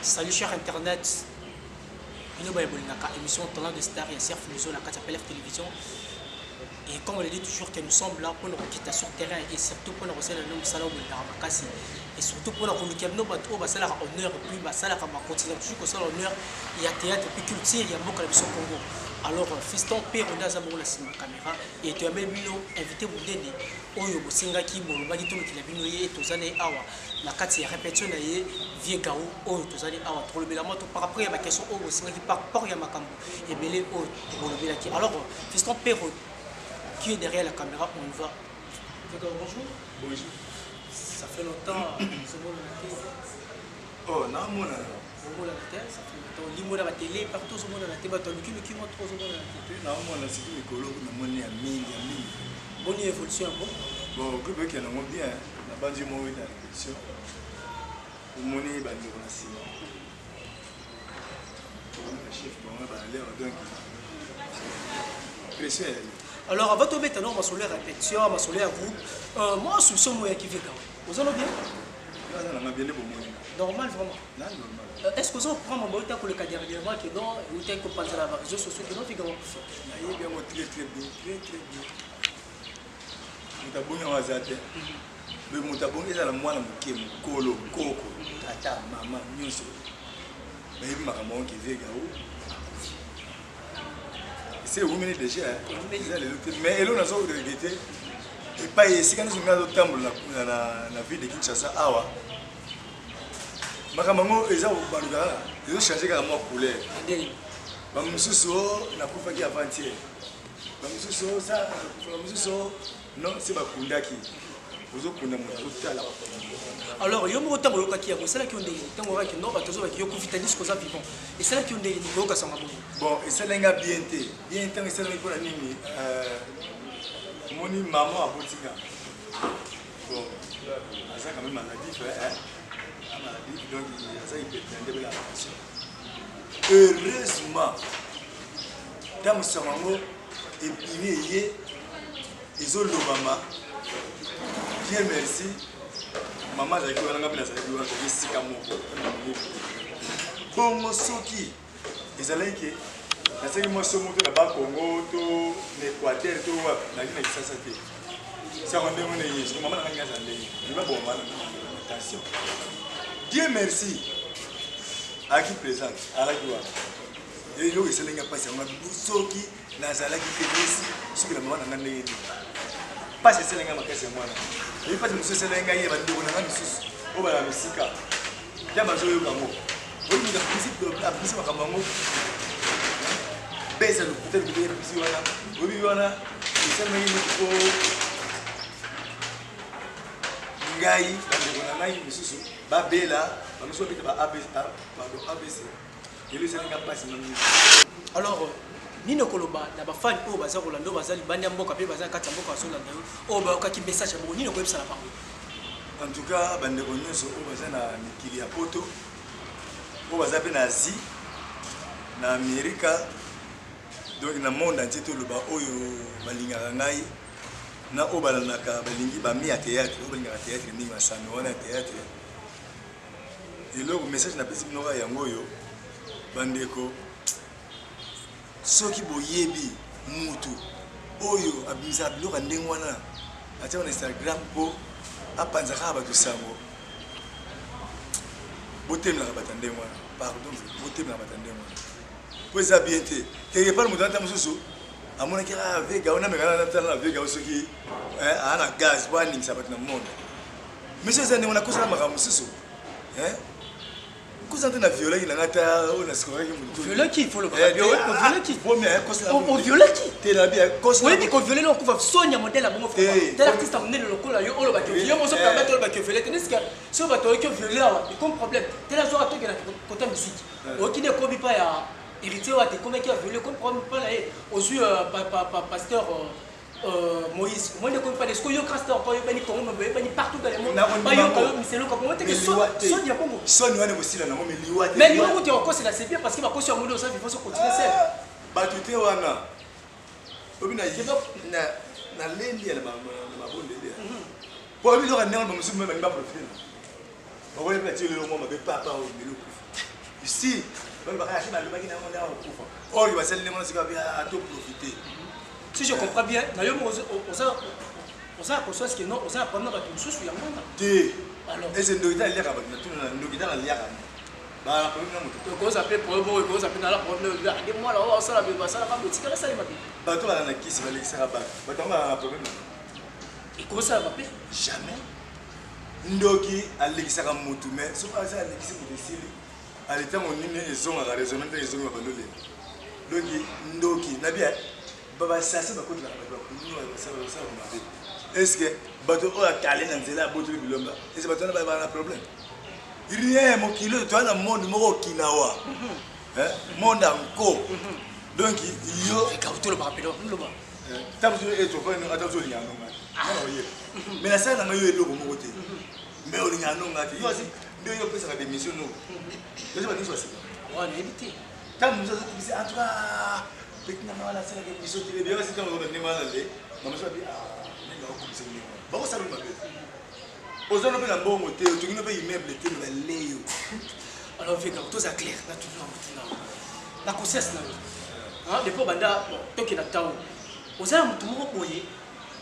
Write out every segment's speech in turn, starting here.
Salut cher internet. Nous avons une émission Talent de Star et Serf Muso, la télévision. Et comme on le dit toujours que nous sommes là pour nous quitter sur le terrain et surtout pour nous recevoir le nom de Salah Ramakasi. Et surtout pour nous communiquer nos bateaux, bah ça la honneur et puis bah ça la continuer toujours que ça l'honneur. Il y a théâtre et puis culture, il y a beaucoup de choses au Congo. Alors fiston père on a zambon la caméra et tu as même invité vous donner oyo bosinga ki boloba ki tolo ki la bino ye tozane awa na kati ya répétition na ye vie gao oyo tozane awa tolobela moto par après ba question oyo bosinga ki par rapport ya makambo et belé oyo tolobela ki. Alors fiston père qui est derrière la caméra, on y va. Bonjour. Bonjour. Ça fait longtemps que nous sommes oh, non, mon ça fait longtemps. L'immo la télé, partout au monde la télé, qui montre aux hommes la télé. Non, mon c'est tout écolo, on a monnaie à mille. Bonne évolution, bon. Bon, groupe qui en a bien, la bande du monde est dans l'évolution. Le monnaie est dans l'évolution. Le chef, bon, on va aller en donc. Pression. Alors, avant de mettre un sur les répétitions, sur les groupes, moi, je suis sur moi qui vient. Vous allez bien? On a bien les bons moyens. Normal, vraiment. Non, normal. Est-ce que vous prend mon temps pour le cas dernièrement que non, ou t'es que penser à la réseaux sociaux que non, figurez vous. Il est bien, très bien. Nous avons bien hasardé. Mais nous avons bien la moelle, colo, coco, tata, maman, nyonso. Mais il m'a ramené qui vient c'est où mener déjà mais elle on a sorti de regretter et pas ici quand nous sommes dans le temple la ville de Kinshasa awa makamango eza baluka ils ont changé carrément couleur ba mususu na kufa ki avant-hier ba mususu ça ba mususu non c'est ba kundaki vous okunda mu tala. Alors, il y a un temps où c'est là qui ont des temps où il y a un disque vivant. Et c'est là qui ont des bon, et c'est là bien été. Bien temps, c'est là pour la nuit. Mon maman a botica. Bon, ça quand même maladie, hein? Maladie, donc ça il peut prendre de la passion. Heureusement, dans ce moment, et puis ils ont le maman. Dieu merci. Maman j'ai vu un peu ça lui a fait sika moko bongo soki ezalaki ke nasaki moso moto na ba Congo to l'Équateur to na kisasa te ça on demande yesu maman na ngasa ndenge ni ba bon wana attention Dieu merci aki présente ala kiwa et yo eselenga pasi ngam soki nazalaki ke yesi soki na maman na ndenge pas eselenga makasi mwana. Il faut que nous soyons les gars qui vont nous donner des choses. On va la musique. Il y a des choses qui vont nous donner des musiques de la musique. Baisse le peut-être que des musiques voilà. Oui voilà. C'est même il faut ngai. On a ngai musique. Babela. On nous sommes peut-être pas ABC. Il est sénégalais pas si même. Alors. Nino koloba na ba fan o baza kolando bazali banya mboka pe baza kati mboka so landa o ba ka ki message mo nino ko yebisa na bango. En tout cas bande ko nyonso o baza na mikili ya poto o baza pe na Asie na Amerika donc na monde entier to loba oyo balingaka ngai na o balanaka balingi ba mi ya théâtre o balingaka théâtre ni masano wana théâtre et le message na pesi mnoka yango yo bande ko soki boyebi mutu oyo abimisa biloko ndenge wana atia na Instagram po apanzaka bato sango botemela bato ndenge wana pardon botemela bato ndenge wana po eza bien te quelque part moto ata mosusu amonaki avega ona mekana natala na vega soki ana gaz po aningisa bato na monde monsieur eza ndenge wana kosala makambo mosusu Vous avez violé qui violé qui faut le violé qui on violé qui t'es là bien oui mais qu'on violé non qu'on va soigner modèle à bon frère tel artiste a mené le local là yo on le battu yo on se permet le battu violé tenez que si on va toi que violé là il comme problème tel la soirée toi qui la côté musique qui ne commis pas à héritier ou à te comment qui a violé comme problème pas là aux yeux pasteur Moïse, moi je ne connais pas les scoyos crasteurs, pas les Congo, mais partout dans le monde. Pas c'est le comment tu es son il y a Congo. Son il y a aussi là, mais liwa. Mais liwa tu es encore c'est la c'est bien parce qu'il va causer un monde ça il faut se continuer seul. Bah tu t'es wana. Obi na na lendi ya ba bonde dia. Po obi lo ka ndenga ba musu me ba profiter. Ba wole pe ti le mo ma be papa o mi lo. si or il va se à tout profiter. Si je comprends bien, on sait que non, on sait apprendre à tout chose sur alors, et c'est nous qui allons lire. Bah, on s'appelle problème, on s'appelle dans la problème. Moi là, on s'en a besoin, ça va petit ça les matin. Bah toi là, qui va laisser là-bas. Bah toi on a un problème. Et comment ça va pas? Jamais. Ndoki alekisaka mutu mais so pas ça alekisi mutu sili. Aleta mon nini ezonga la raisonnement ezonga bandole. Ndoki ndoki na bien baba sasa bakoti la ba kunyo ça va. Est-ce que bato o akale na nzela boto bilomba? Est-ce bato na ba problème? Rien mon kilo toi na monde moko kinawa. Hein? Monde encore. Donc yo et quand tu le rappelles le bas. Tamzo et to fa no atamzo linyano ngati. Mais la salle na yo eloko moko te. Mais on linyano ngati. Yo asi ndio yo pesa ka démission no. Yo ba niso asi. Ouais, éviter. Tamzo dit en tout cas petit na mala salle ka démission te bien asi tamzo ba nemala le. Mama so bi nenda ko kumisa ni. Ba ko salu mabe. Ozono pe na mbongo te, tu ngino pe immeuble te ba leyo. Alors fait quand tout ça clair, na tout maintenant. La conscience na. Hein, depuis banda to ki na tawo. Ozala mutu moko boye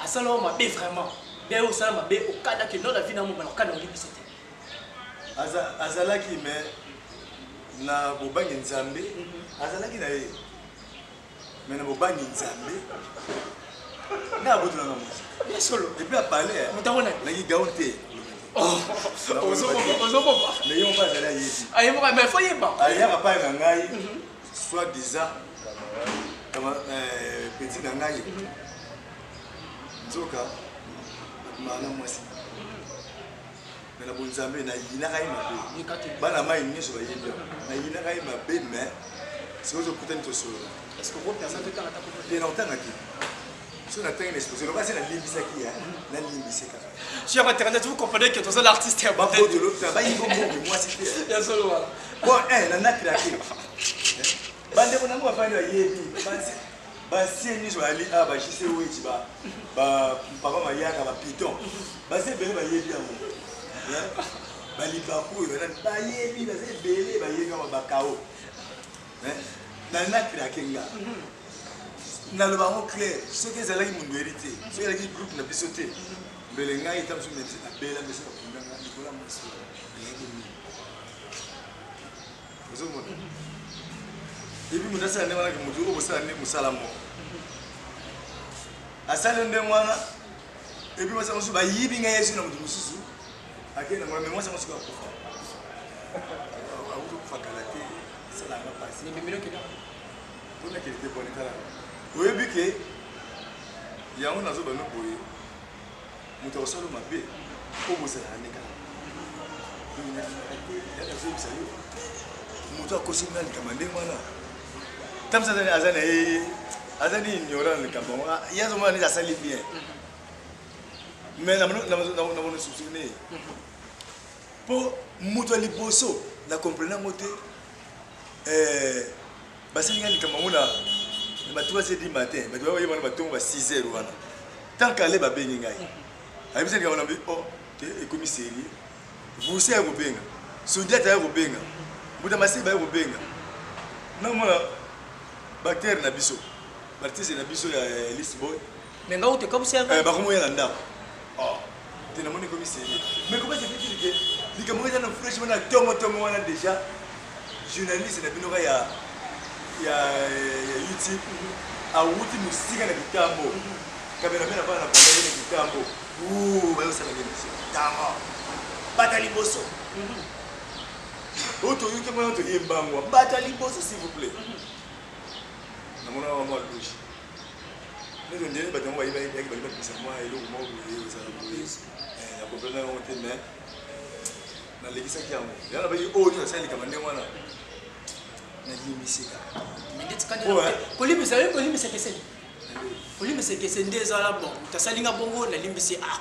asala mabe vraiment. Bien osala mabe au kada que non la vie na mo ba kada oli bisete. Azala ki me na bobangi nzambe, azala ki na ye. Mais na bobangi nzambe. Na botu na mosi. Bien solo. Et puis à parler, mutawona na ki gaonte. Oh, ozo mais yon pas allé yebi. Ayi mo mais faut yeba. Ayi ya pa na ngai. Soit disant comme petit na ngai. Nzoka mana mwasi. Mais la bonzambe na yina kai mabe. Bana mai nyeso ba yebi. Na yina kai mabe mais c'est aux opportunités to solo. Est-ce que vous personne de temps à ta côté? Bien longtemps aquí. Si on attend une exposition, on va essayer de limbisa qui est la limbisa. Sur internet, vous comprenez que tu es l'artiste. Bah, pour de l'autre, bah, il faut moi c'était. Il y a solo voilà. Bon, on a créé. Bande on a moi faire le yebi. Bah, si ni je vais aller ah bah je sais où tu vas. Bah, papa m'a dit à piton. Bah, c'est belé bah yebi à moi. Bah, li bakou, bah yebi, bah c'est belé bah yebi bah kao. Hein? On a créé nga. Na le baron clair ce que c'est là qui mon vérité ce que là qui groupe na bisoté belenga itam sur médecine na bela mbese na kundanga ikola mose ozo mo et puis mudasa ne wana ki mutu obosala ne musala mo asale nde mwana et puis masa musu ba yibi nga yesu na mutu mususu akena mwana mais moi ça musu ko kufa auto kufa kalate sala nga pasi Ni bimiro kida. on a qualité bonne kala. Oui, que il y a un azo bano boye. Muta osalo mabe. Ko bosala neka. Il y a azo bisayo. Muta kosinga likamande mwana. Tamsa azani ignorant likambon. Ya zo mwana asali bien. Mais na mono soupçonner. Po muta liboso na comprendre moté basinga likamona. Mais 3h du matin, mais tu vas voir, il va 6h. Tant qu'elle est bien, il y a des oh, et commissaire, vous savez, vous bien, soldat, vous bien, vous avez massé, vous bien. Non, moi, bactère na biso, bactère na biso, il y a liste boy. Mais non, tu es comme ça. Bah, comment il y a un dame? Oh, tu es mon commissaire. Mais comment c'est fait que les camarades dans le fresh, on a tout déjà, journaliste, il y a YouTube, à Wouti musique na kitambo. Kamera mena bana bana na kitambo. Bayo sala ngemisio. Tama. Batali boso. Oto yuke mwana to yembangwa. Batali boso s'il vous plaît. Na mona wa mwa douche. Nous on dirait batango ba yaki ba bisa mwa elo mo ko sala police. Ya comprendre on te mais na legisa kiamo. Yana ba yi ojo sala kamande mwana. Na limisika. Mais dit quand kolibisa yo kolibisa keseni. Kolibisa keseni ndezala bon. Utasalinga bongo na limbisi ah.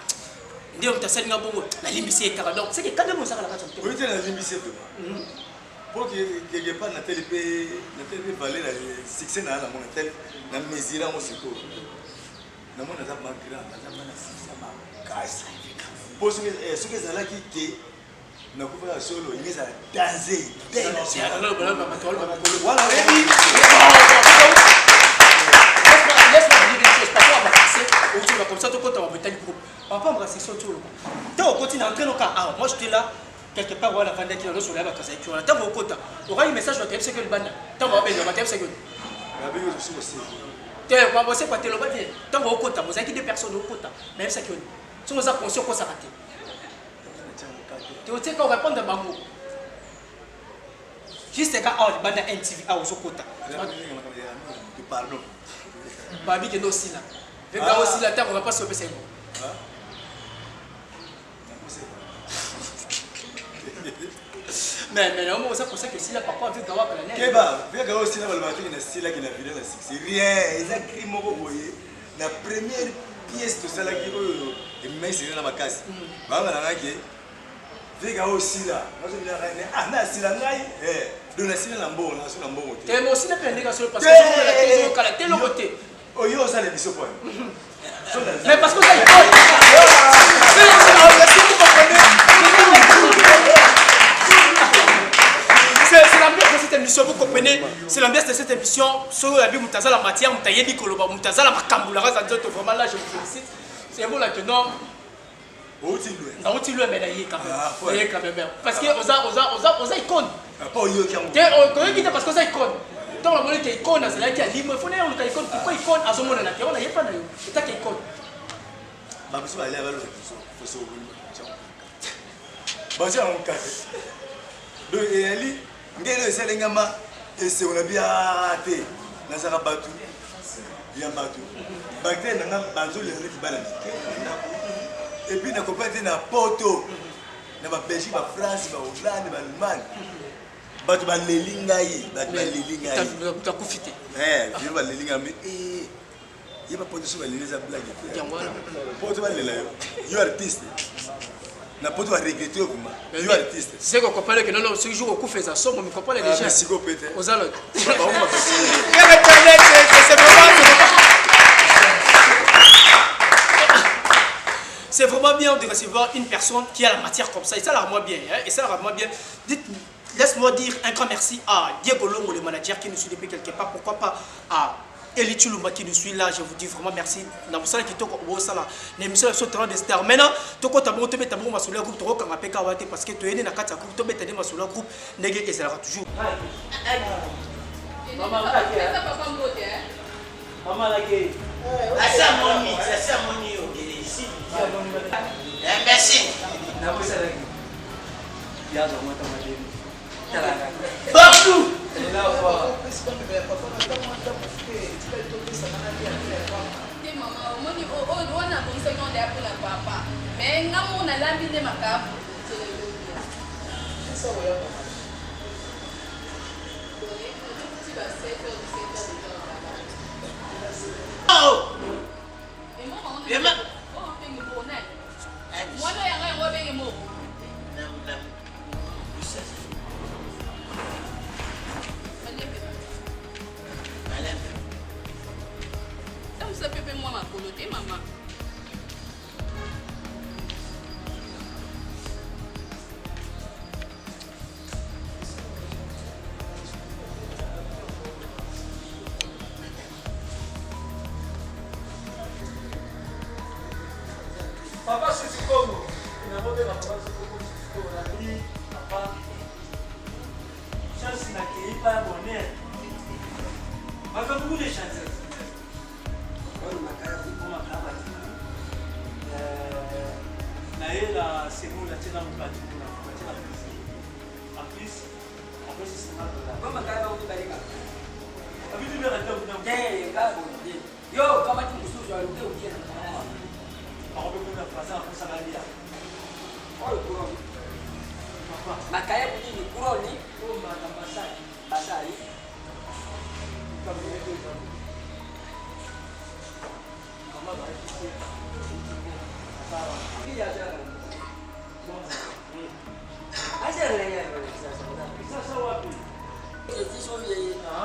Ndio utasalinga bongo na limbisi ekaka. Donc c'est que quand même ça la kata. Oui, tu na limbisi to. Pour que quelque part na télé valer la succès na mon tel na mesure mon secours. Na mon za ma grand, na za ma sisa ma casse. Pour ce que ça là qui nakufa solo ingeza danger voilà laisse-moi dire une chose parfois on va passer autour comme ça tout quand on va mettre groupe parfois on va section tout le monde tant on continue à entrer dans cas moi je suis là quelque part voilà vendre qui dans le soleil va casser tu vois tant on compte aura un message dans ce que le ban tant on va bien on va ce que on va bosser pas te le va bien tant on compte vous avez deux personnes au compte même ça que si vous avez conscience qu'on s'arrête tu sais qu'on va prendre un mot juste quand on va dans NTV à au compte pardon Babi qui est aussi là. Vu que aussi la terre, on va pas se passer. Mais non, on sait pour ça que si là, papa, vu Gawa, la neige. Vu Gawa aussi là, le matin, il y a style là qui n'a vidé la c'est rien. Ils ont créé mon voyez. La première pièce de ça là qui est mais c'est dans ma casse. Bah, on a dit. Vu Gawa aussi là. Moi, je me dis ah, non, c'est la naïe. Donc, la style lambo, la style lambo. Tu es aussi la peine parce que je suis la télé côté. Oh, yo, ça les bisous. Mais parce que ça est bon. C'est l'ambiance de cette émission, vous comprenez? C'est l'ambiance de cette émission. Sur la Bible, la matière, Moutayebi Koloba, Moutaza, la Makambula, vraiment là, je vous félicite. C'est bon là que non. Où mais quand même. Parce que on a icône. Parce que ça icône. Donc la monnaie qui est icône, c'est là qui a libre. Il faut dire que icône. Pourquoi icône à ce moment-là? On n'a pas de c'est ça qui est icône. Ma personne elle est avec le faut se bon c'est un cas. Donc elle ngelo selengama et c'est on a bien raté. Nazara batu. Bien batu. Bakte nanga banzo les qui balance. Et puis na compagnie na Porto. Na ba Belgique, ba France, ba Hollande, ba Allemagne. Batu ba lelinga yi, batu ba lelinga yi. Tu as profité. Tu ba lelinga mais il va pas sur les blagues. Porto ba lela yo. You artiste. Na Porto va regretter vraiment. You artiste. C'est qu'on comprend que non ce jour au coup fait ça somme mais comprend les gens. Merci beaucoup peut-être. Aux allocs. C'est vraiment c'est vraiment bien de recevoir une personne qui a la matière comme ça. Et ça la rend bien. Et ça la rend bien. Laisse-moi dire un grand merci à Diego Longo, le manager qui nous suit depuis quelque part. Pourquoi pas à Eli Chulumba qui nous suit là. Je vous dis vraiment merci. Dans vous savez qui toque au sala. L'émission est sur le terrain des stars. Maintenant, tu as tabou, tu as tabou, sur le groupe, tu as tabou, tu as parce que tu es né dans 4 groupes, tu as tabou sur le groupe. Négué et ça sera toujours. Maman, maman, la gueule. Ça moni. Merci. Babou. Papa, c'est comme il a monté la papa, c'est comme on a dit, papa, chance n'a qu'il pas bonheur. On fait beaucoup de chances. La seconde, la tienne, la en plus, après c'est $50. Comment tu as dit yo, comment tu me souviens de on peut faire passer en salarié. Oh, le courant. Ma caille dit le courant, oh, madame Bassari. Comme vous l'avez dit. Maman va écouter. Qui y a déjà? Ah, c'est rien. Ça, ça va plus.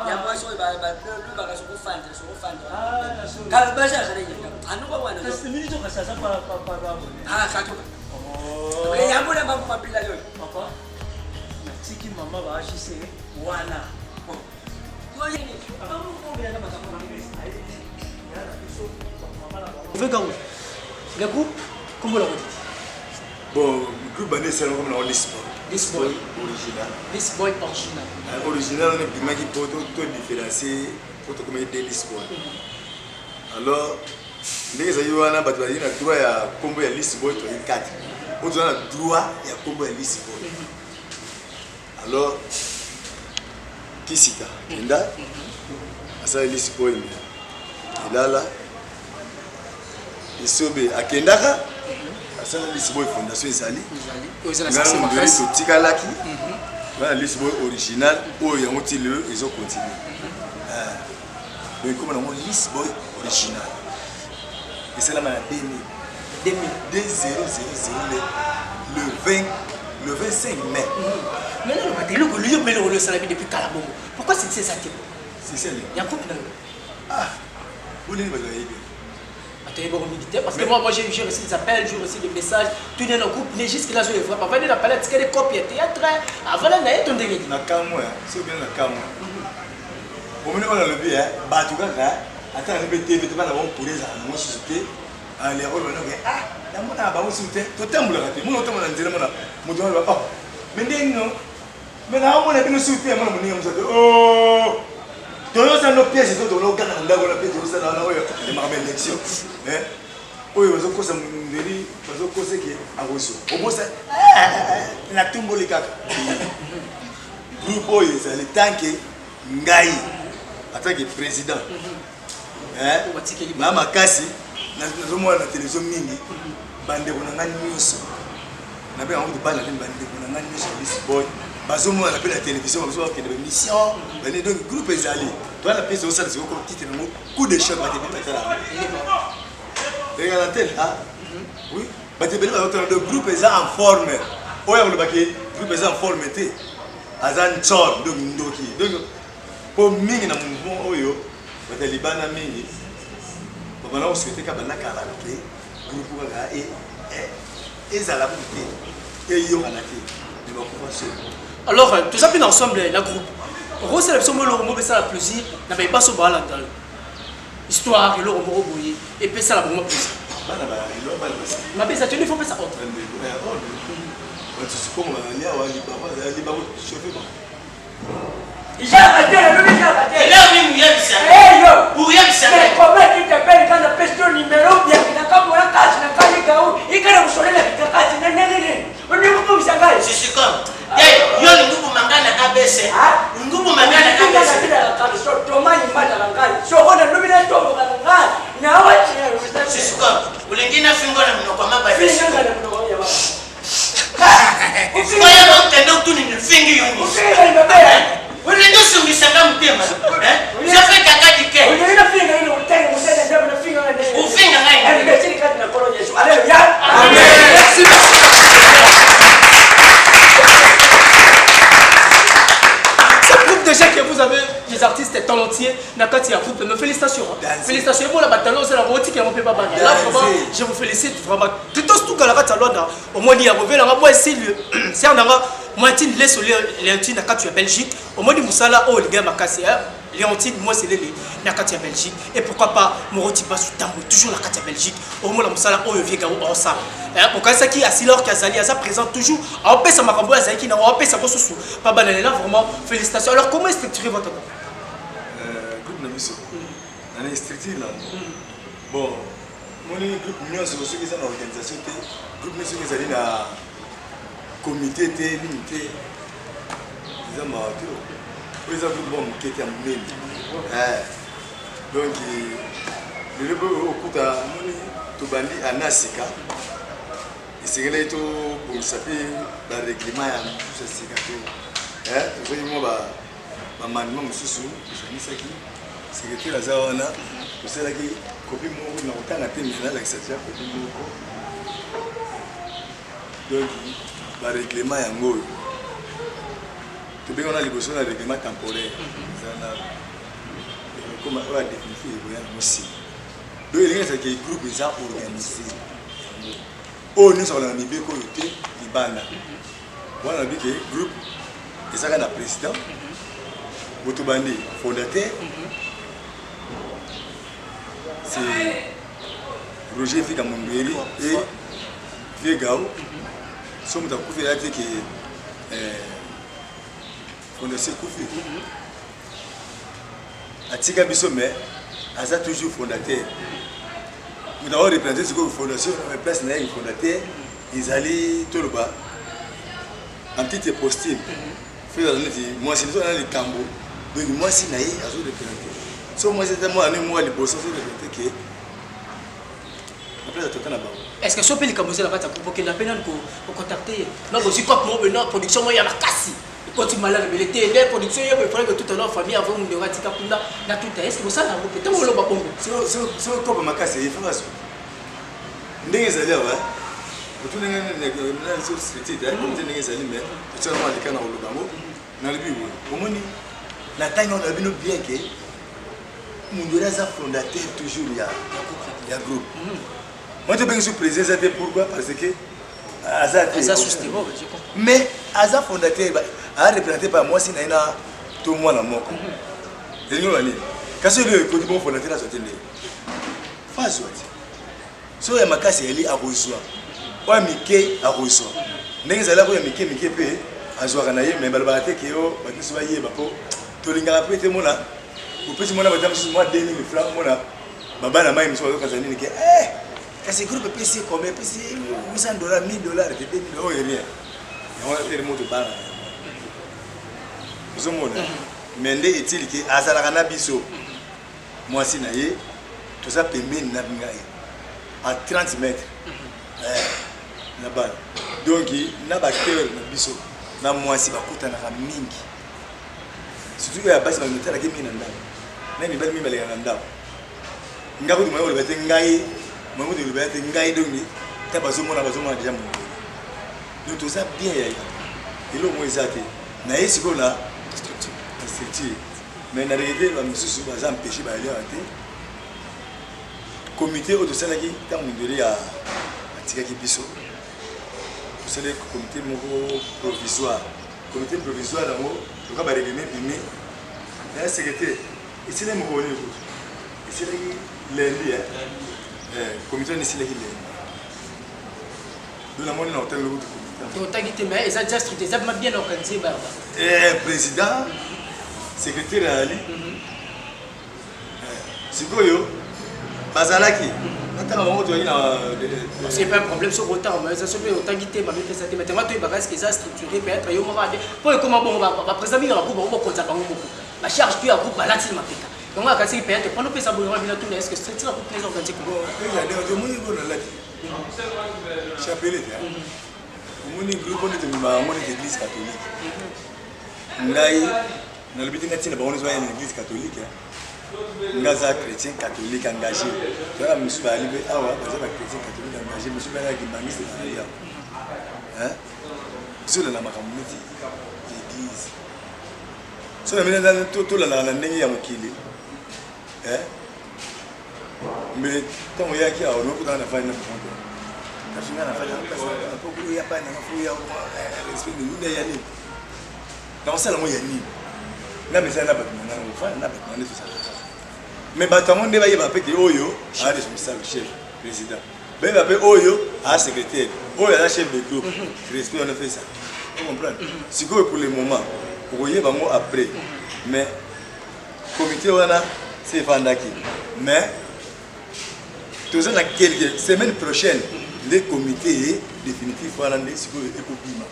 Ya mwaso ba lu ba ka so fanda ka ba ja gare ya anu ba wana kasi mini to ka sa pa ba ka to Et ya mona maman mapila yo. Papa, natiki maman va agir wana. Vous Garou, le groupe, comment l'a dit? Bon, le groupe Bandé, c'est comme la Lisboy. Lisboy. Original. Lisboy original. Original, on est bien qui peut tout différencier pour tout comme des Lisboy. Alors, les gens qui ont un droit à combo à Lisboy, tu as 4. Autres ont un droit à combo à Lisboy. Alors, qui c'est ça? Kinda, ça est Lisboy. Et là, ils sont à Kendaka. Ça est Lisboy Fondation Zali. Zali. Tikalaki. Voilà Lisboy original. Oh, ils ont continué. Donc, comme on a Lisboy original. Et c'est là maintenant 2000. 2000 le 25 mai. Mais non, le salabi depuis Kalabongo. Pourquoi c'est ça? C'est ça. Il y a un couple. Ah, vous l'avez pas dit. Parce que moi j'ai reçu des appels, j'ai reçu des messages, tout est dans le groupe, mais jusque là je les vois pas. Venez la palette, c'est des copies théâtre, avant là, il y a ton dégât. C'est bien la cam. Au moment où on a le bien, Batouka, attends, répétez, vous pas pour les animaux suscités. Les rôles, ah, la monnaie a pas suscité. Tout le temps, vous l'avez dit. Mon autre, on a dit, mon doigt, oh, mais non, mais là, on a bien suscité, mon nom, oh. Dans nos pièces, dans nos gars, dans nos pièces, dans nos pièces, dans nos élection. Oui, vous avez cause qui est à vous. Au moins, la tombe les gars. Groupe, c'est le temps que Ngaï, en tant que président, Mama Kassi, nous avons la télévision Mini, Bande Bonanga News. Nous avons envie de parler de Bande Bonanga News sur Lisboy. Bazomo on appelle la télévision, on voit qu'il y a des émissions. Donc, groupe est allé. Toi, la pièce de ça, c'est comme titre, coup de choc, regarde la télé, ah oui, le groupe est en forme. Oui, on le groupe est en forme. Azan Chor, donc Ndoki. Donc, pour Mingi, dans le mouvement Oyo, le Liban a Mingi. On souhaite que le groupe est à la boutique. Et il y aura la clé. Alors, tout ça, ensemble, la groupe. Rose, c'est le ça la plaisir, n'avait pas ce bal dans histoire, le robot bouillé, et puis ça la bombe plaisir. Ma belle, ça tu ne faut pas ça autre. J'ai arrêté, le j'ai arrêté. Et là, même, il y a du sang. Hey yo! Pour rien que ça. Mais comment tu t'appelles quand on pèse ton numéro, bien qu'il n'a pas pour la casse, n'a pas les gars, il quand on sonne la casse, on est où ça va? Je suis comme. Yo, le groupe Mangana ABC. Le groupe Mangana ABC. Je suis comme. Vous l'avez dit, fingo na mnoko mabaya. Soya donc tout ni fingi yoni. Vous l'avez dit sur misanga mutema. Ça fait caca du quai. Vous finga ngai. Déjà que vous avez des artistes talentueux, Nakati a groupe, mais félicitations. Félicitations, moi la bataille, c'est la route qui est un peu pas mal. Là, vraiment, je vous félicite vraiment. Tout ce que la bataille, au moins, il y a un peu c'est un moitié de l'Est, Léontine, Nakati à Belgique, au moins, Moussala, oh, les gars, Makassi, Léontine, moi, c'est les Nakati à Belgique. Et pourquoi pas, Moroti Basu Tambo, toujours Nakati à Belgique, au moins, la Moussala, oh, vieux gars, on ça. Au cas qui a Silor Kazali, ça présente toujours. En paix, ça m'a renvoyé à Zaki, en paix, ça va sous. Pas banal, là, vraiment, félicitations. Alors, comment est structuré votre groupe? Groupe Namiso. On est structuré là. Bon, mon groupe Mion, c'est aussi une organisation. Groupe Namiso, c'est un comité, limité. Ils ont marqué. Ils ont groupe qui était en même. Donc, le groupe au coup de Tobandi à Nasika. C'est que tout pour s'appeler le règlement à tout ça c'est que tu vois moi maman monsieur je dis ça qui c'est que la zawana tu sais là qui copie moi na autant à terminer là ça déjà copie moi donc le règlement ya ngoi tu bien on a liboso na règlement temporaire ça na comme on a défini il y a aussi donc il y a que groupe ils ont organisé oh nous sommes dans le côté libana voilà le groupe et ça a président Botobandi fondateur c'est Roger Fika Mongeri et Viegao sommes dans Koufi là qui fondation Koufi Atika Biso mais Aza toujours fondateur nous avons représenté ce que la fondation a place dans les fondateurs ils allaient tout le bas en petite postille moi c'est dans les tambours donc moi si naïe à se représenter so moi c'était moi les boss se représenter que après ça est-ce que ce pays comme vous la carte pour que la peine pour contacter non aussi pas pour moi production moi il y a la casse quand tu malade mais les production il faut que toute notre famille avant de ratika kunda na tout est-ce que ça na peut-être on le ba bongo so comme ma casse il faut ça ndenge zali wa tout ndenge na société da comme ndenge zali mais tu sais moi les kana au bango na le biwo omoni na tanga on a bino bien que Mundora za fondateur toujours il y a groupe moi je pense que président c'était pourquoi parce que Aza soutenu mais Aza fondateur a représenté par moi si naina tout moi na moko ndenge wani kasi le ko bon fondateur la soutenu fa soit so ya makasi eli akozwa wa mike akozwa ndenge zala ko ya mike pe azwa na ye mais balaba te ke yo bakiso ba ye bapo to linga pe te mona ko pe mona ba tamsi moi 2000 francs mona baba na mai mso ka zanini ke kasi groupe PC combien PC $800 $1000 te $2000 oh rien on va faire moto bana zo mona mais ndé est-il que azala kana biso moi si na ye tout ça pembeni na bingai à 30 mètres là-bas donc na ba cœur na biso na mwasi bakutana ka mingi surtout que ya basi ba metala ke mina ndabo na mi bali mi bale na ndabo ngako di moyo le bete ngai moyo di le bete ngai donc ta bazo mona déjà mon donc tout ça bien ya ilo mo izate na yesi ko na structure mais na réalité ba misusu ba za empêcher ba aller ate comité au dessin qui tant mondeli ya atika ki biso c'est le comité provisoire là-haut donc ba réunion bimé la secrétaire ici les mokoni ko ici les lundi comité ni ici les lundi nous avons un hôtel le comité donc tagité mais ça déjà structuré ça bien organisé barba président secrétaire ali sikoyo bazalaki c'est pas un problème sur retard mais ça se fait autant guité ma mais ça mais maintenant tu bagages que ça structuré peut-être yo mama pour comment bon va présenter la groupe on compte ça bango beaucoup la charge tu a groupe balati ma peka donc on va casser peut-être pendant que ça bon va bien tout est-ce que c'est ça pour les organiser bon je moni ko na lati chapelle moni groupe on est ma moni église catholique ngai na le bitinga tina ba on zo ya église catholique ngaza chrétien catholique engagé voilà monsieur Balibé ah ouais baza ba chrétien catholique engagé monsieur Bala Gimbangiste ya hein sur la makamiti l'église sur la mena tout la ndenge ya mokili hein mais tant ya ki a on ko dans la fin na fonto na finga na fin na ko ya pa na fu ya respect ni ya ni dans ça la mo ya ni na mesa na ba na fa na ba na tout ça mais batamonde ba yeba peke oyo a responsable chef président ba yeba pe oyo a secrétaire oyo a chef de groupe respect on a fait ça vous comprenez si pour le moment pour yeba mo après mais comité wana c'est fandaki mais tout ça na quelques semaines prochaines les comités définitifs wana ndé si ko ekobima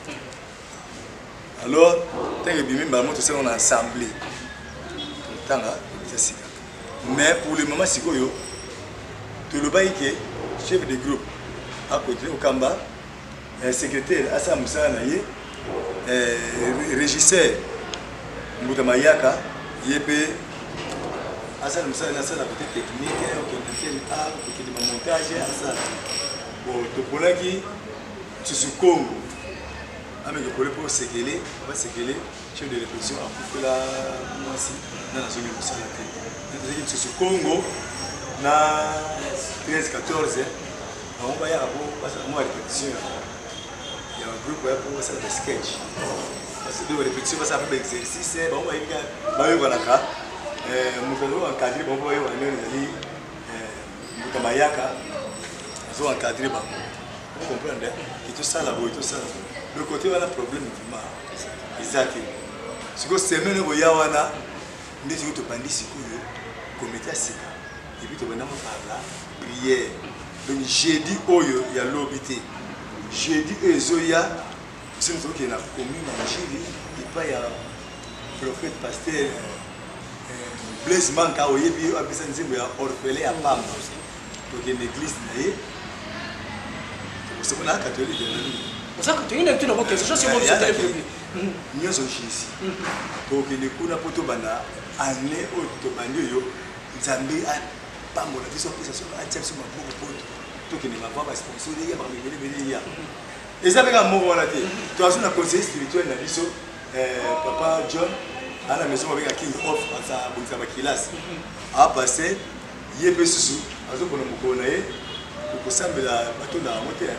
alors tant que bimi ba mo tout ça on a assemblée tant là c'est mais pour le moment sikoyo tout le bail que chef de groupe à côté au Kamba secrétaire Assa Moussa Naye régisseur Mbuta Mayaka yebe Assa Moussa na ça la côté technique au côté de montage Assa bon to polaki tu Congo avec le pour séqueler on va séqueler chef de répression à Kufula Mwasi dans la zone de Salate sur Congo na 13-14 on va y avoir une répétition. Il y a un groupe pour faire des sketchs. Parce que de répétition, ça fait un exercice. On va y avoir encadré, on va y avoir ils ont encadré. Vous comprenez? Et tout ça là-bas, tout ça. Le côté où on a un problème, exactement. Ce que c'est même le Yawana, nous avons demandé si vous commettez à Sika. Et puis, nous avons parlé prière. Donc, jeudi, il y a l'obité. Jeudi, il y a c'est une chose qui est la commune en Chili. Il y a le prophète pasteur Blaise Manka, il y a orphelin à Pam. Donc, il y a une église. C'est pour ça que catholique. C'est ça que tu as quelque chose sur votre téléphone. Nous sommes ici. Donc, les coups de Potobana, année au Tobanio, Zambé a pas mon avis sur la situation à Tchèque sur ma beaucoup de tout qui ne m'a pas sponsorisé par les bénéficiaires. Et ça fait un mot à la tête. Tu as un conseiller spirituel dans l'issue, Papa John, à la maison avec un king off à sa Bonsabakilas. A passé, il y a peu sous, à ce qu'on a beaucoup pour ça, mais la bateau dans la montée.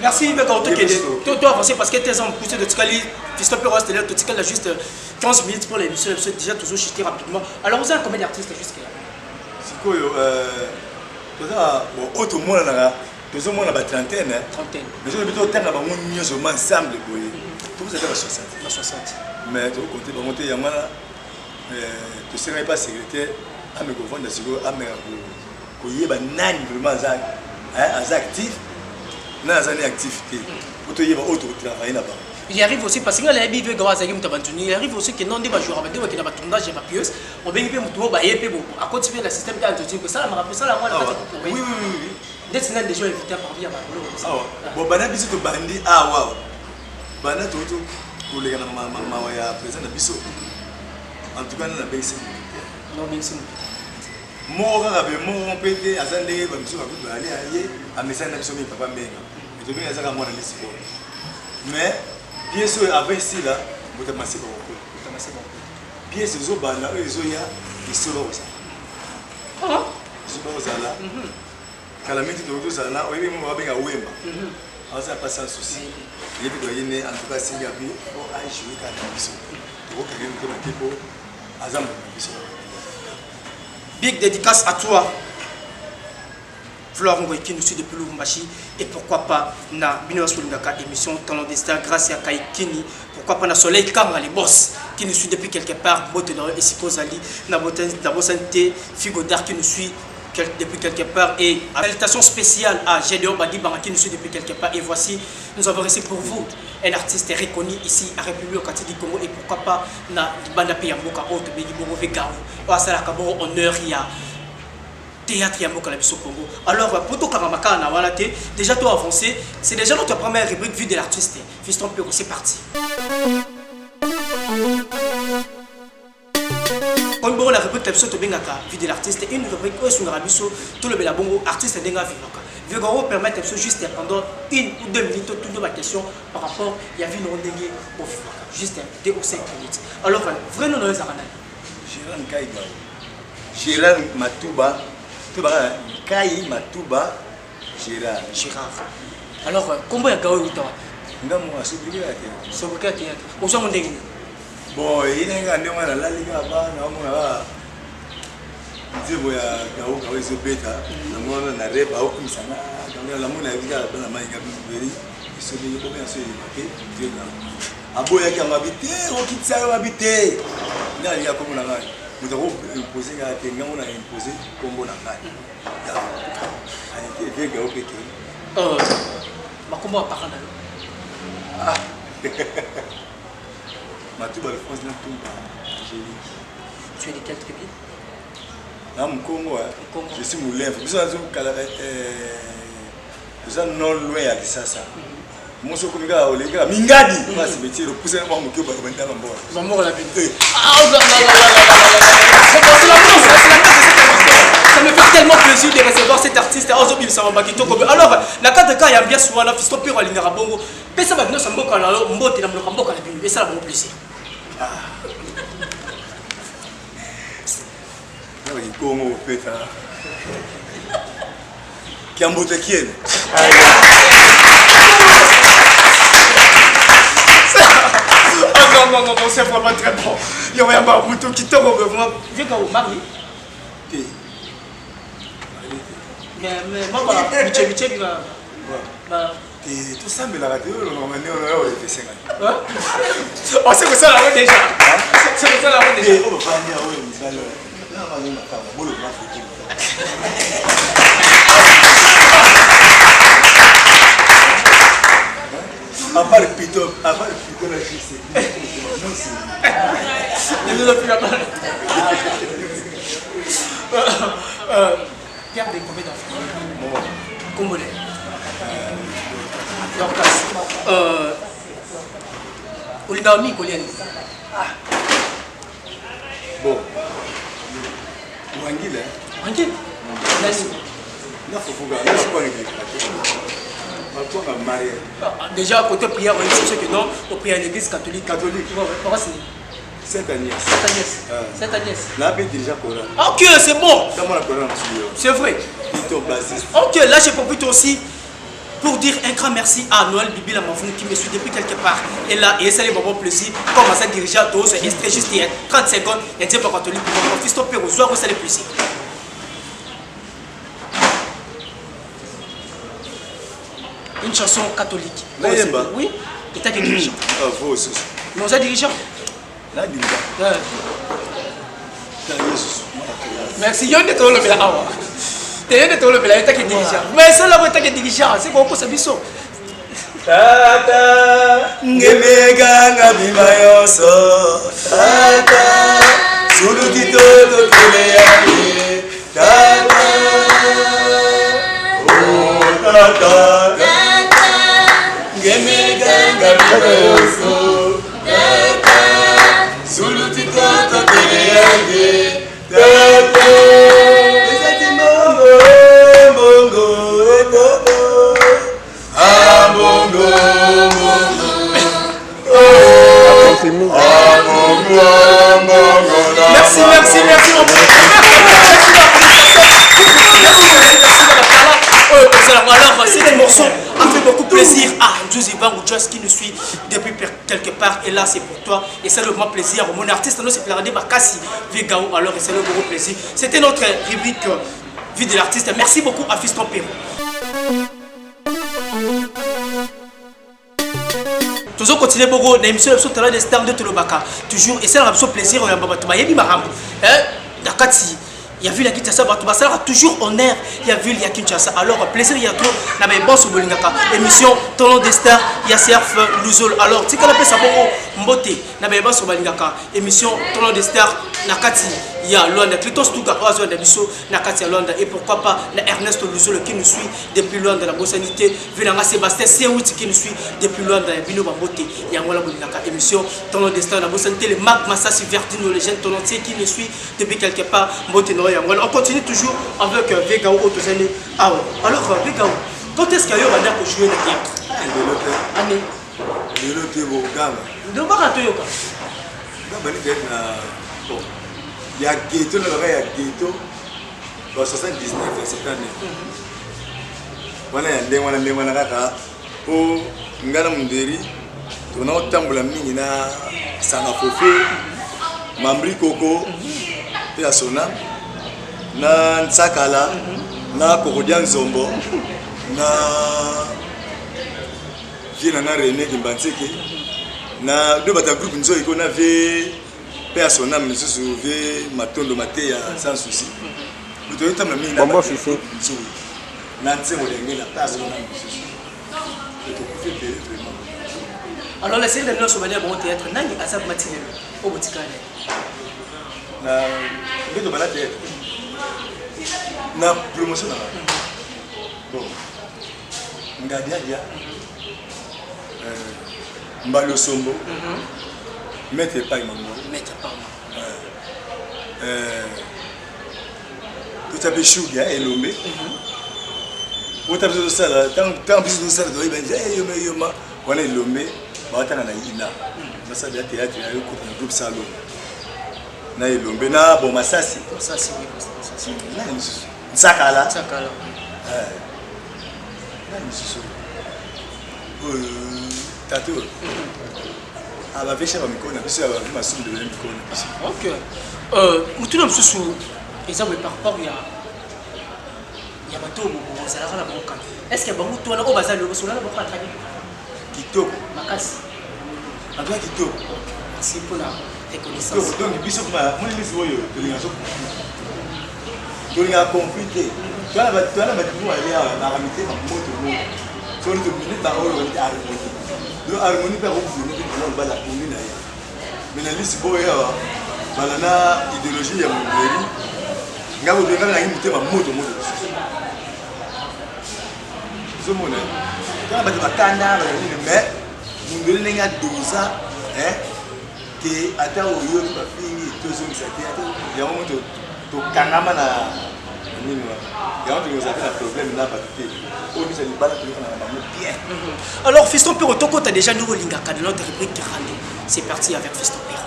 Merci, mais quand tu dois avancer parce que tes hommes poussés de Tikali, Fiston Perros, tu Tikali a juste 15 minutes pour l'émission, c'est déjà toujours chuté rapidement. Alors, vous avez combien d'artistes jusqu'à là? C'est quoi, autre monde, tout le monde a une trentaine. Mais je vais plutôt faire un ensemble. Tout ça, c'est 60. Mais tu comptes pour monter, tu ne serais pas secrétaire à mes confondre, à mes vraiment actif, dans les activités. Pour te dire autre travail là-bas. Il arrive aussi parce que les biveux il arrive aussi que non des joueurs avec des qui n'ont pas tournage et ma pieuse, on va y faire à continuer le système d'entretien que ça la rappelle ça la moi. Oui. Des scènes des gens invités par via bon bana biso to bandi waouh. Bana to pour les gars ma ya présent na biso. En tout cas na baisse. Non merci. Moi, on peut dire à Zandé, je suis allé à Messin, je suis papa Menga. Je suis allé à moi mais, bien sûr, avec ici, là, vous avez massé beaucoup. Bien sûr, vous avez massé ils sont là. Ils sont là. Quand la météo de tout ça, là, on va bien à Wemba. Alors, ça passe sans souci. Il y a en tout cas, s'il y a bien, on a joué quand même. Il faut que quelqu'un qui Azam. Big dédicace à toi, Florent Ngoy qui nous suit depuis Lubumbashi. Et pourquoi pas, na Binoas Polingaka émission Talent d'Estar grâce à Kaikini. Pourquoi pas, na Soleil Kanga les boss qui nous suit depuis quelque part. Botenor et Sikozali, na Bosante Figo Dar qui nous suit depuis quelque part. Et salutation spéciale à Gédéon Badibanga qui nous suit depuis quelque part. Et voici, nous avons reçu pour vous un artiste reconnu ici à République du Congo. Et pourquoi pas, na Banda Piyamboka Haute Begiboro Vegaou. Ouasala Kaboro honneur, il y a théâtre Yamboka la Biso Congo. Alors, pour tout Karamaka na Walate, déjà tout avancé, c'est déjà notre première rubrique vue de l'artiste. Fiston Perros, c'est parti. Comme bon la rubrique de Bengaka, vie de l'artiste, une rubrique où est-ce qu'on a tout le belabongo, artiste d'Enga Vivaka. Vegoro permet juste pendant 1 ou 2 minutes tout de ma question par rapport à la vie de Rondégué au Vivaka. Juste 2 ou 5 minutes. Alors, vraiment, nous avons Gérard Kaïga. Gérard Matouba. Kai Matouba. Gérard. Alors, comment est-ce que vous avez bon, il y a des gens qui ont la ligue là-bas, il y a des gens qui ont la rêve, Matouba le France n'a tu es de quelle tribu? Congo, je suis moulin. Je suis non loin à Kisasa. Moi, je suis Mingadi. C'est métier, le poussin va me couper dans la mort. Maman, la vie. Ça me fait tellement plaisir de recevoir cet artiste. Alors, la carte de cas, il y a bien souvent la Fiston Perros à l'Inarabongo. Mais ça va venir, ça me boca là, mbote na mboka mboka la vie. Et ça, la bon plaisir. Congo, pétard. Kiambote Kiene. Oh non, c'est vraiment très bon. Il y a un bouton qui tombe au vraiment. Viens quand vous mariez. Mais moi, Michel, il va. Et tout ça, mais la radio, on a été 5 ans. Oh, c'est pour ça la route déjà. C'est pour ça la route déjà. À part le piton, la chute, Pierre des combien d'enfants? Congolais. Olidami Koliani. Bon. Wangile. Wangile. Déjà, côté prière, on sait que non, on prie à l'église catholique. Sainte Agnès. Sainte Agnès. Là, déjà Coran. Ok, c'est bon. C'est vrai. Ok, là, j'ai profité aussi pour dire un grand merci à Noël Bibi la Mafou qui me suit depuis quelque part. Et là, et ça les bon plaisir. Comme à ça dirigeant, c'est juste 30 secondes. Et c'est pas catholique pour mon fils, ton père, aux soirs, ça les plaisir. Une chanson catholique. Oui. Et t'as des dirigeants. Ah, vous aussi. Non, c'est dirigeant. Là, dirigeant. Merci. Il y a un détour le bel awa. Il y a un détour le bel awa. T'as des dirigeants. Mais ça là, t'as des dirigeants. C'est quoi pour ça, biso? Tata, ngemega ngabima yoso. Tata, sulu kitoto kile yake. Tata, oh tata. Ngemega ngabima yoso. Tata, sulu kitoto kile yake. Tata, ezati mongo, mongo, etoto. Merci mon frère. Alors, ce morceau a fait beaucoup plaisir à Josie Van Just qui nous suit depuis quelque part. Et là, c'est pour toi. Et c'est le grand plaisir. Mon artiste, c'est Plarade Bakassi Vegao. Alors, c'est le gros plaisir. C'était notre rubrique Vie de l'artiste. Merci beaucoup à Fiston Pérou. Toujours continuer beaucoup l'émission de talent des stars de Tolobaka. Toujours, et c'est un plaisir. On a il y a vu la Kinshasa, ça a toujours honneur. Il y a vu la Kinshasa. Alors, plaisir, il y a trop. La même bonne Bolingaka. Émission Talent des stars, il y a CF Luzol. Alors, tu connais ça pour Mbote. La même bonne Bolingaka. Émission Talent des stars, Nakati. Il y a Luanda, Clitos Touga, Oazo Dabiso, Nakati Luanda. Et pourquoi pas la Ernesto Luzol qui nous suit depuis Luanda, la Bossanité. Vilanga Sébastien C8 qui nous suit depuis Luanda, Bino Bambote. Il y a Wala Bolingaka. Émission Talent des stars, la Bossanité. Le Marc Massassi Verdino, les jeunes talentiers qui nous suit depuis quelque part. Mbote Noya. On continue toujours avec Vegao Otozane. Alors, Vegao, quand est-ce qu'il y a eu un pour jouer le théâtre? Année. Le théâtre au Gama. De quoi tu as eu? Il y a Ghetto, il y a Ghetto. En 79, cette année. Voilà, il y a des gens pour Ngana Munderi. On a autant de gens qui sont Mambri Koko, et à Sonam. Na Ntsakala, na Kokodian Zombo, na Viena René Kimbanseke, na deux bata groupe nzo iko na ve persona misusu ve matondo mateya sans souci. Buto yota mami na Bombo fifi. Nzo. Na ntsemo lenge na persona misusu. Buto kufe vraiment. Alors la série de nos souvenirs bon théâtre nani azab matinelo au botikale. Na buto bala théâtre. Na promotion na bon Ngadiadia Mbalo Sombo Maître pas maman tout à fait chouga et lomé vous avez besoin de ça tant plus de ça doit ben yoma on est lomé ba tana na ina na ça bien théâtre ya ko groupe salon na lomé na bon masasi Ça c'est oui, ça c'est Sakala. Sakala. Tato. Ah, la vieille micro, on a vu ma somme de micro. Ok. Tout le monde sous exemple par rapport il y a bateau bon ça la banque. Est-ce que bon toi là au bazar le sur là bon pas travailler. Kitoko. Makas. En tout cas Kitoko. Merci pour la reconnaissance. Donc biso ma mon lisi oyo to linga confité. Toi là tu aller à la ramité ma moto mo. So ni to minute ba oyo ni harmonie. Do harmonie pa ko ni ko ba la puni na ya. Mais la liste boya balana idéologie ya mberi. Ngabo benga na ngimite ma moto. Zomona. Quand ba bakanda ba ni mais mundele nenga doza que ata oyo to bafingi to zo misate ata ya moto to kangama na nini wa ya moto yo na problème na batute o ni se libala to na ba bien. Alors Fiston Pero Toko t'as déjà nous linga cadre notre rubrique 42. C'est parti avec Fiston Pero.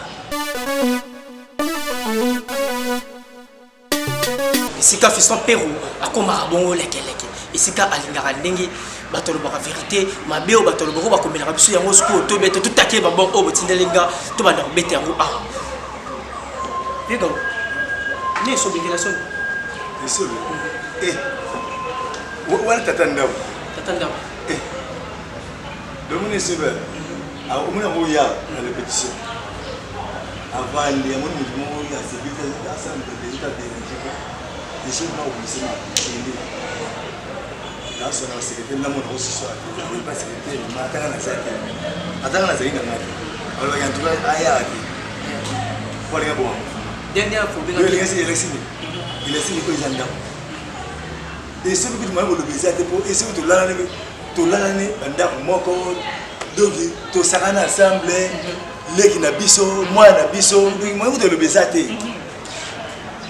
Isika Fiston Pero akoma bongo leke. Isika alingara ndenge batolo ba vérité mabeo batolo boko ba komela biso yango siko to bete tout také ba bon o tindelinga to ba na bete yango ah. Bigo. Ni so bingela so. Eso. Wala tatanda. Tatanda. Donc on est super. Ah on a moya na répétition. Avant les mon moya c'est vite ensemble de l'état d'énergie. Les choses là où c'est là son secrétaire na mon aussi soit il pas secrétaire mais atanga na zaki atanga na zaki na ngati alors il y a tout aya ati pour les bon Dernière fois il est signé ko janda et ce que tu m'as le baiser pour essayer de la ne banda moko donc to sakana ensemble leki na biso moi na biso donc moi de le baiser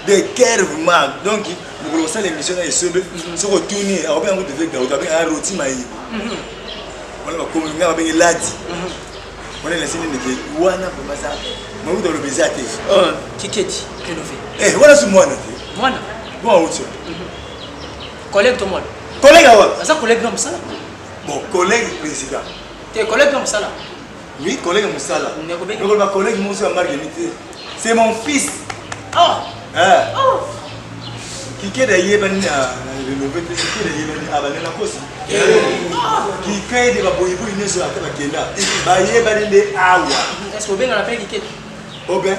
de curve mag donc nous allons faire l'émission et ce qu'on tourne on va bien de faire on va bien un rôti maï on va comme on va bien ladi on est laissé que wana pour ça moi de le baiser Kiketi eh rénové voilà ce moi moi bon où tu collègue tout le monde collègue avant ça collègue comme ça bon collègue président tes collègues comme ça là oui collègue Moussala donc ma collègue Moussa Marguerite c'est mon fils qui d'ailleurs rénové qui d'ailleurs abandonné la cause qui crée des baboyibou une sur la table kenda baye balinde awa est-ce que bien on appelle Kiketi oh ben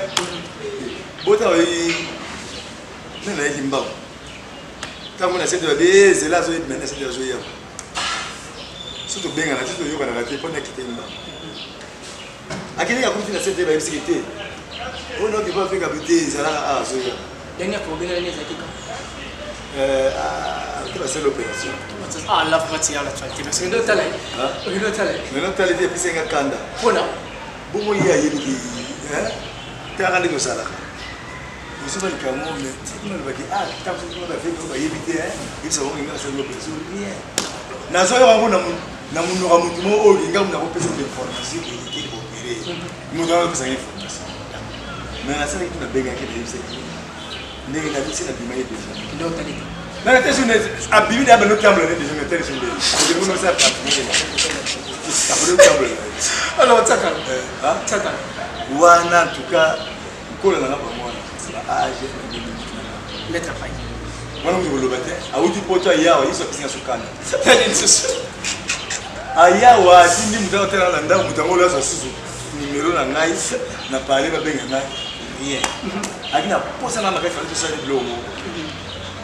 bota oui nana yimba quand on essaie de bien c'est là zo et maintenant c'est de jouer surtout bien on a tout yo kana raté pour n'être yimba akili ya kumfina cette ba sécurité on a qui va faire habiter ça là zo dernière fois bien les zakika c'est l'opération. Ah, la partie à la traité. Parce que nous t'allons. Nous t'allons. Nous t'allons dire puis c'est un kanda. Voilà. Bon moi il y a une qui t'as rendu au salaire. Vous savez le camo mais tu me le dis ah t'as fait tout la fait pour éviter ils sont venus à cette opération rien. Na zo yango na mundu wa mutu mo o linga mu na ko pesa information qui est opéré. Nous avons besoin d'information. Mais la salle qui na benga qui est c'est ndenge na bisi na bimaye déjà. Ndio tali. Na tete sune abibi da bano kamlo ne déjà metel sune. Je vous ça pas. Abro kamlo. Alors tsaka. Tsaka. Wana en tout cas kola na ba mwana. Ba age Lettre fay. Wana mu lo bate. Awuti poto yawa yiso kisinga sukana. Tali nsusu. Ayawa tindi mutana tena na ndamu mutangola sa susu. Numéro na ngai na parler ba benga ngai. Rien. Akina posa na makati fali tosali blomo.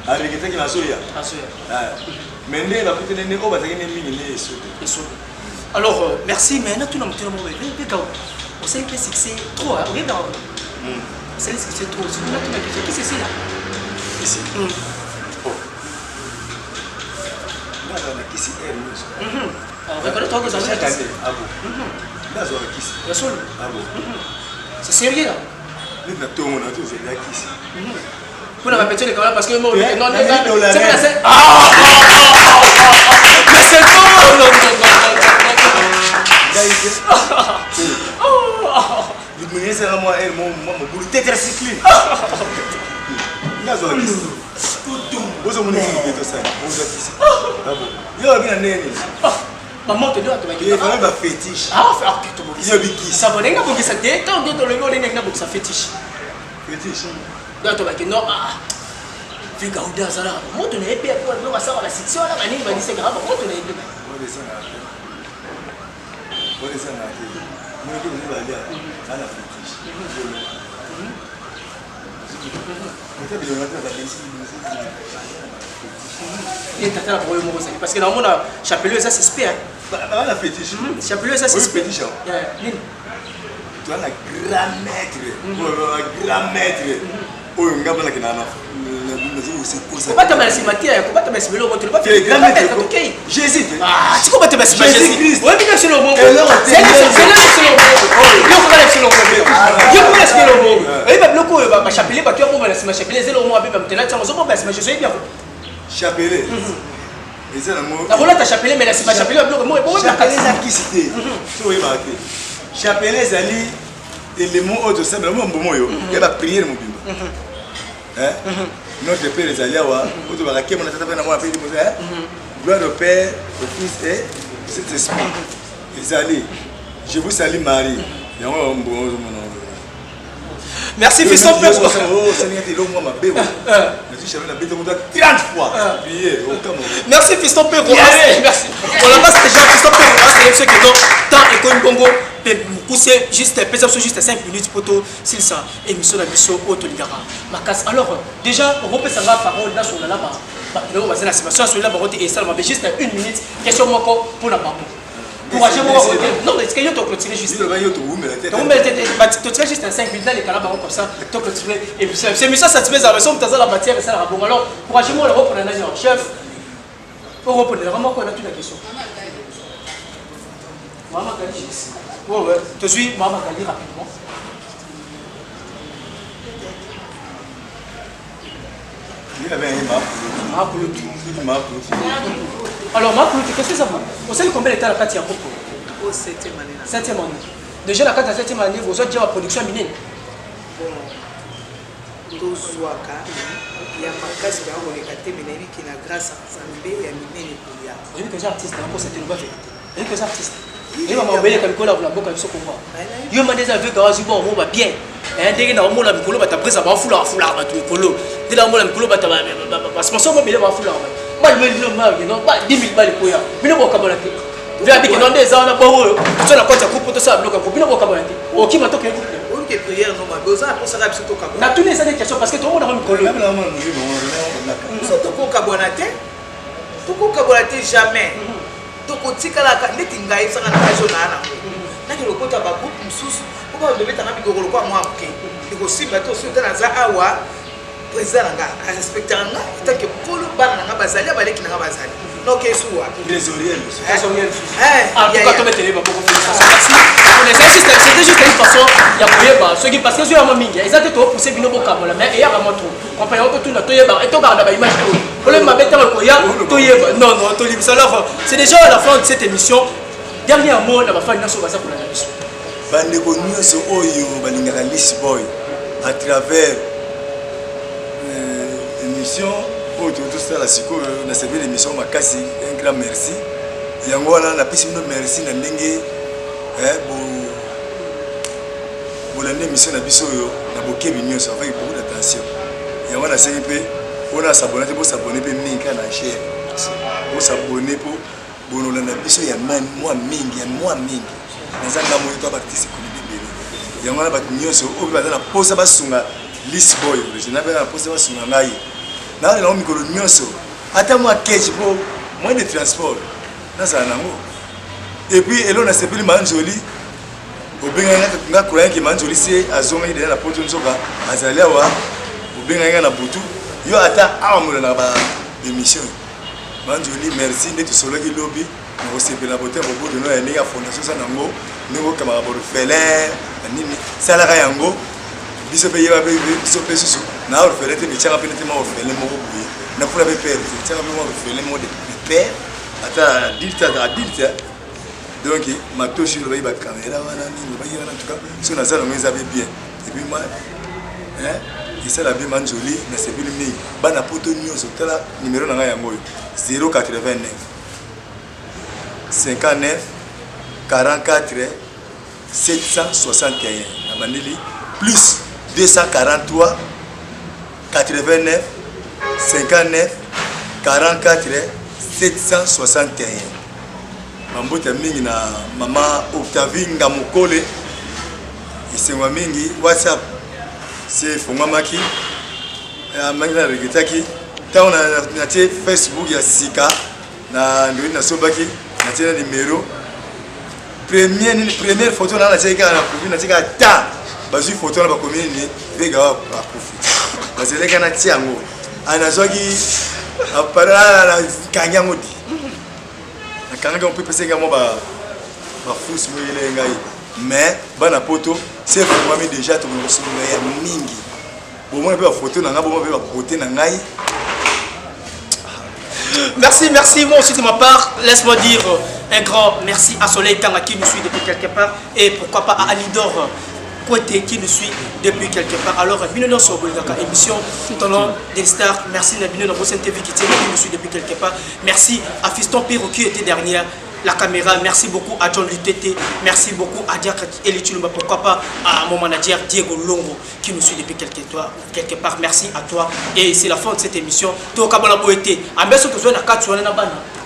Avec quelqu'un qui m'a soya. Mais ne va peut-être ne on va te gagner mine ne so. Alors merci mais na tout na mutelo mo be on sait que c'est trop hein. Oui non. C'est trop. C'est là tout qu'est-ce que c'est là? Ici. Oh. Là on a ici on reconnaît toi que ça c'est ah bon. Là on a ici. La seule. Ah bon. C'est sérieux là. Nous na tout on a tous là ici. Vous n'avez pas pété les caméras parce que moi, non, c'est mais c'est non, vous me laissez moi mon boulot tétracycline. Là, Vous avez ça. Vous avez un maman te dit à toi il y a un fétiche. ah faire que tout Il y a qui ça va n'enga bongi ça dé quand de le ngole n'enga bongi ça fétiche fétiche. donc toi que non ah fika uda sala moto ne epia pour no basala la section là bani bani c'est grave moto ne epia On descend là. On descend là. Moi je vais aller à la fétiche. et tata la boyo mo parce que dans mon chapeleux ça c'est La fétiche. chapeleux ça c'est fétiche. Tu as la grand maître. Grand maître. Oh, on a pas la Comment tu matière, comment tu mets le tu pas fait grand maître. Jésus. Ah, tu comment tu mets Jésus-Christ. Oui, bien sûr le mot. C'est chapelet. Et c'est le mot. La roulette à chapelet, mais la chapelet à bloc. Chapelet, c'est qui c'était? Tu vois, chapelet, c'est les mots autres, c'est le mot bon. Il va prier le mot. Notre Père les Aliawa, nous devons raquer mon attention à moi, gloire au Père, au Fils et cet esprit. Les alliés, je vous salue Marie. Merci, fils ton père. Oh, Seigneur, tu es ma bébé. Je suis la bête 30 fois. Merci, fils ton père. Merci. On la passe déjà, fils ton père. C'est ceux qui ont tant et comme Bongo. Pousser juste, juste 5 minutes pour tout, s'il ça, émission de mission Autoligara. Alors, déjà, on reprend la parole là sur la lama. On va faire la situation sur la parole et ça, mais juste 1 minute, question pour la parole. Couragez-moi. Non, mais est-ce que tu as clôturé juste? Tu tiens juste 5 minutes, là, les calabres comme ça, tu as clôturé. Et puis, c'est mission satisfait, ça ressemble à la matière et ça, la bon. Alors, couragez-moi, le reprendre la chef. Pour reprendre, vraiment, on a toute la question. Maman, ouais, je suis Maman Gali rapidement. Il y avait un alors, qu'est-ce que ça va? Vous savez combien d'états la carte y a beaucoup? Au 7e année. 7e année. Déjà, la carte à 7e année, vous avez déjà la production minière. Bon, Tozouaka, il y a ma casse qui a été qui n'a grâce à Zambé et à Mimé. J'ai vu que j'ai artiste, c'était une bonne vérité. J'ai vu que j'ai artiste. Il m'a envoyé comme quoi la boca de ce qu'on voit. Il m'a déjà vu que je suis bon, on va bien. Et dès que nous avons un peu pris, ça va fouler, dès que nous avons un peu parce que nous avons fouler. Moi, je vais le mal, non, pas 10 000 balles pour rien. Mais nous avons camarade. Vous avez dit que dans des ans, on a tout la côte à couper, tout ça, bloc à couper, nous avons camarade. Oh, qui m'a toqué? On dit que prière, non, mais besoin pour ça, c'est tout camarade. On a tous les années questions parce que tout le monde a un colloque. Surtout pour Kabonate, tout pour Kabonate jamais. tokotikalaka ndeti ngai sanga na kajo na naki lokota ba groupe mususu ko ba bebeta na bigoro kwa mwa ke ko simba to so tana za awa président nga a respecter nga tanke polo bana nga bazali abaleki nga bazali no kesuwa désolé en tout cas to mettre ba beaucoup félicitations merci c'était juste une façon ya koyeba ce qui parce que yo mingi ezate to pousser bino bokabola mais ya ba moto compagnon to tuna to yeba et to garda ba image to problème mabeta ko ya to yeba non to libisa alors c'est déjà à la fin de cette émission dernier mot na ba fan naso ba sa pour la mission bande ko nyonso oyo balingaka List Boy à travers émission pour tout ça la siko na servi l'émission makasi un grand merci yango wana na pisi no merci na ndenge bolande émission na biso yo na bokebi nyonso avec beaucoup d'attention yango na sengi pe on a s'abonner pour s'abonner pe mingi na chaîne pour s'abonner pour bolanda biso ya moi mingi nazanga moyo to artiste ko ndebele yango na bat nyonso o ba na posa basunga List Boy original na posa basunga ngai na na mikolo nyonso ata moi keji po moins de transport na ça nango et puis elo na sepeli manjoli obenga nga croyant que manjoli c'est azonga ide na poto nzoka azali awa obenga na butu yo ata amola na ba émission manjoli merci ndeti solo ki lobby ngo sepela bote bobo de no ya ndinga fondation ça nango ngo kama ba refeler nini sala ka yango biso pe yeba biso pe susu na refeler te bichanga pe te ma refeler moko buye na pula pe père te changa pe ma refeler mo de père ata adulte donc ma toshi lo ba caméra wana nini ba yeba en tout cas so na sala ngo ça bien et puis moi esala bien manjoli na sebili mingi bana poto nyonso tala numéro na ngai yango 089 59 44 761 na bandeli plus 243 89 59 44 761 mambote mingi na mama Octavie Ngamokole isengwa mingi WhatsApp c'est fongwamaki mangi na regretaki ntango na tie Facebook ya sika na ndoi nasobaki na tie na numéro première photo na natie kaka na profil natie kaka ta bazwi photo na bakomi nini vega wa profil bazeleka na tie yango anazwaki apara na kangi yango di nakangaki mpe pesenga mo bafusi moyele ngai mais bana poto c'est fongwami déjà tokokosolonga ya mingi bomona mpe bafoto na ngai bomona mpe bakote na ngai. Merci, moi aussi de ma part, laisse-moi dire un grand merci à Soleil Kanga qui nous suit depuis quelque part et pourquoi pas à Anidor Poité qui nous suit depuis quelque part. Alors, bienvenue sur Bolgaka émission tout au long des stars. Merci à bienvenue dans Bossen TV qui nous suit depuis quelque part. Merci à Fiston Piro qui était derrière la caméra. Merci beaucoup à John Lutete. Merci beaucoup à Diak Elitulumba. Pourquoi pas à mon manager Diego Longo qui nous suit depuis quelque part. Merci à toi. Et c'est la fin de cette émission. Tout Kabala Poété. À mesure que vous avez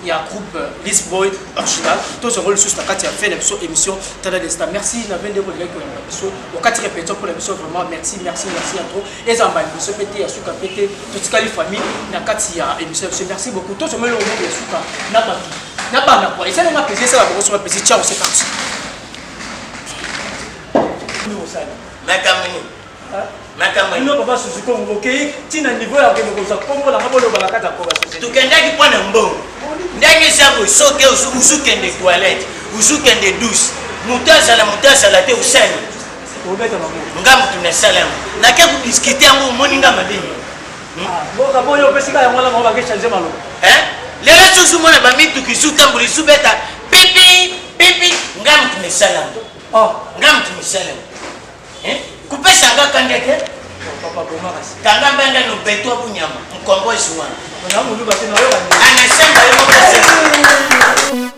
il y a un groupe List Boy original. Tout ce rôle sous la carte, il y a fait l'émission Tada des Stars. Merci. Il y a 22 collègues qui ont fait au 4 répétitions pour l'émission. Vraiment, merci à toi. Et Zamba, il se pété, il y a Souka pété, toute la famille. Il y a 4 émissions. Merci beaucoup. Tout ce monde, il y a Souka. N'a pas quoi. Et ça, on a pesé, ça va vous sur pesé. Ciao, c'est parti. Makamani. Non, papa, c'est ce qu'on vous recueille. Tu n'as niveau à quelque chose. Comment la mabolo va la cata pour la société. Tu kendaki point un bon. Ndaki sabu soke usukende toilette, usukende douce. Mutaza la te usani. Obeta mamu. Ngam tuna salam. Na ke ku discuter ngo moninga mabini. Boka boyo pesika ya mwala mwa changer malo. Les ressources mona ba mitu kisuta mbuli subeta. Pipi ngam tuna salam. Ngam tuna salam. Kupesa nga kangeke papa goma kasi kanga mbanga no beto abunyama mkombo isiwana na mulu basi na yo anasema yo